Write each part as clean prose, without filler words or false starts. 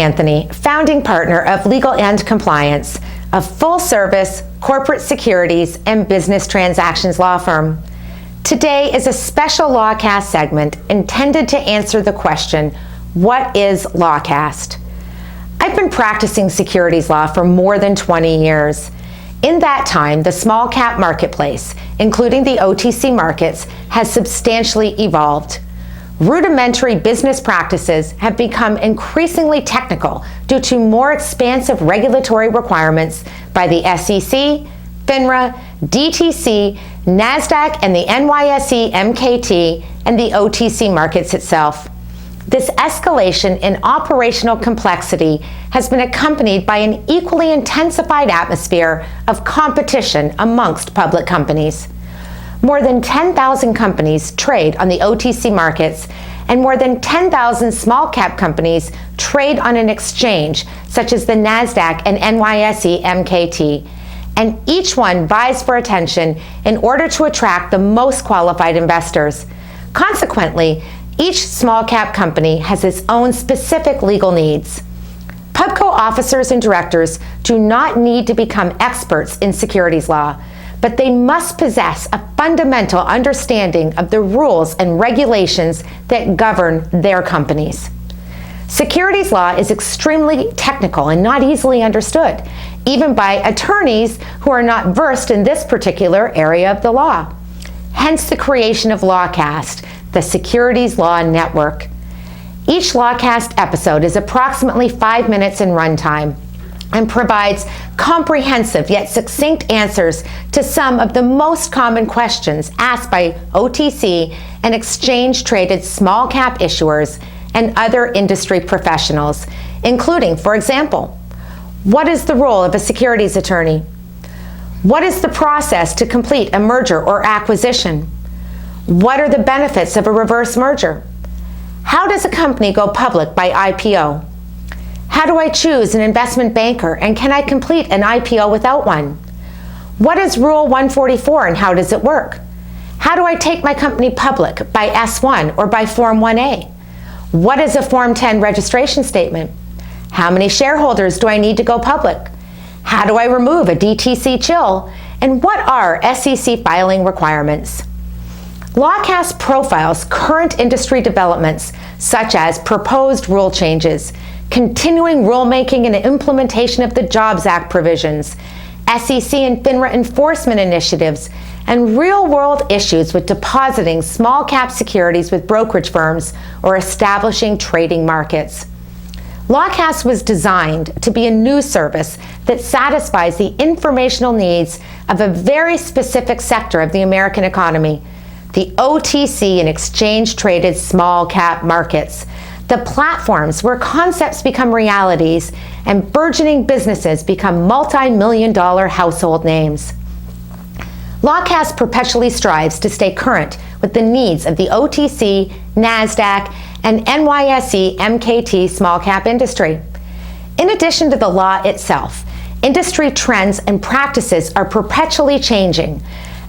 Anthony, founding partner of Legal and Compliance, a full-service corporate securities and business transactions law firm. Today is a special LawCast segment intended to answer the question, what is LawCast? I've been practicing securities law for more than 20 years. In that time, the small cap marketplace, including the OTC markets, has substantially evolved. Rudimentary business practices have become increasingly technical due to more expansive regulatory requirements by the SEC, FINRA, DTC, NASDAQ and the NYSE MKT, and the OTC markets itself. This escalation in operational complexity has been accompanied by an equally intensified atmosphere of competition amongst public companies. More than 10,000 companies trade on the OTC markets, and more than 10,000 small cap companies trade on an exchange such as the NASDAQ and NYSE MKT, and each one vies for attention in order to attract the most qualified investors. Consequently, each small cap company has its own specific legal needs. Pubco Officers and Directors do not need to become experts in securities law, but they must possess a fundamental understanding of the rules and regulations that govern their companies. Securities law is extremely technical and not easily understood, even by attorneys who are not versed in this particular area of the law. Hence the creation of LawCast, the Securities Law Network. Each LawCast episode is approximately 5 minutes in runtime and provides comprehensive yet succinct answers to some of the most common questions asked by OTC and exchange-traded small cap issuers and other industry professionals, including, for example, what is the role of a securities attorney? What is the process to complete a merger or acquisition? What are the benefits of a reverse merger? How does a company go public by IPO? How do I choose an investment banker, and can I complete an IPO without one? What is Rule 144 and how does it work? How do I take my company public by S1 or by Form 1A? What is a Form 10 registration statement? How many shareholders do I need to go public? How do I remove a DTC chill? And what are SEC filing requirements? LawCast profiles current industry developments such as proposed rule changes, continuing rulemaking and implementation of the Jobs Act provisions, SEC and FINRA enforcement initiatives, and real-world issues with depositing small-cap securities with brokerage firms or establishing trading markets. LawCast was designed to be a news service that satisfies the informational needs of a very specific sector of the American economy, the OTC and exchange-traded small-cap markets, the platforms where concepts become realities and burgeoning businesses become multi-million-dollar household names. LawCast perpetually strives to stay current with the needs of the OTC, NASDAQ, and NYSE MKT small cap industry. In addition to the law itself, industry trends and practices are perpetually changing.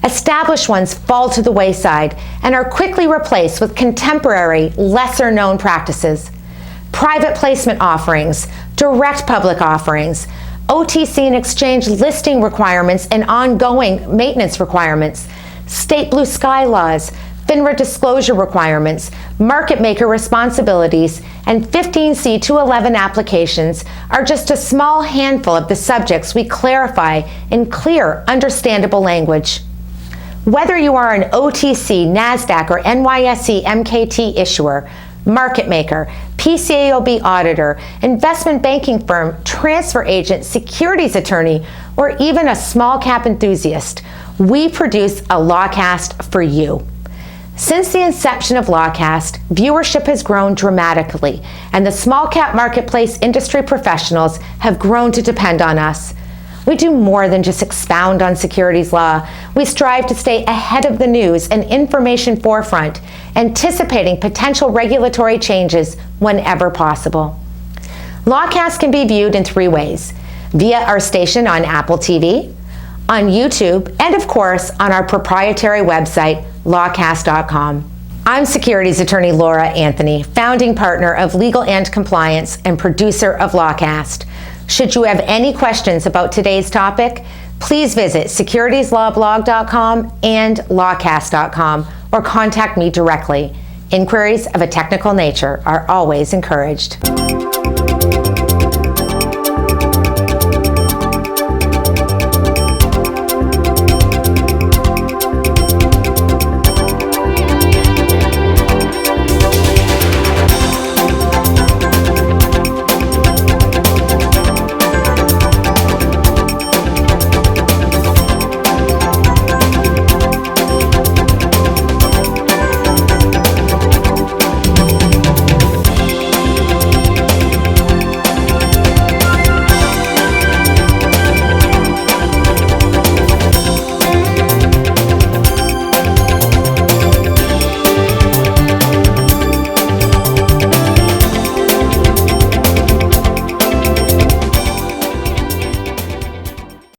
Established ones fall to the wayside and are quickly replaced with contemporary, lesser-known practices. Private placement offerings, direct public offerings, OTC and exchange listing requirements and ongoing maintenance requirements, state blue sky laws, FINRA disclosure requirements, market maker responsibilities, and 15C211 applications are just a small handful of the subjects we clarify in clear, understandable language. Whether you are an OTC, NASDAQ, or NYSE MKT issuer, market maker, PCAOB auditor, investment banking firm, transfer agent, securities attorney, or even a small cap enthusiast, we produce a LawCast for you. Since the inception of LawCast, viewership has grown dramatically, and the small cap marketplace industry professionals have grown to depend on us. We do more than just expound on securities law. We strive to stay ahead of the news and information forefront, anticipating potential regulatory changes whenever possible. LawCast can be viewed in 3 ways: via our station on Apple TV, on YouTube, and of course on our proprietary website, lawcast.com. I'm securities attorney Laura Anthony, founding partner of Legal and Compliance and producer of LawCast. Should you have any questions about today's topic, please visit securitieslawblog.com and lawcast.com or contact me directly. Inquiries of a technical nature are always encouraged.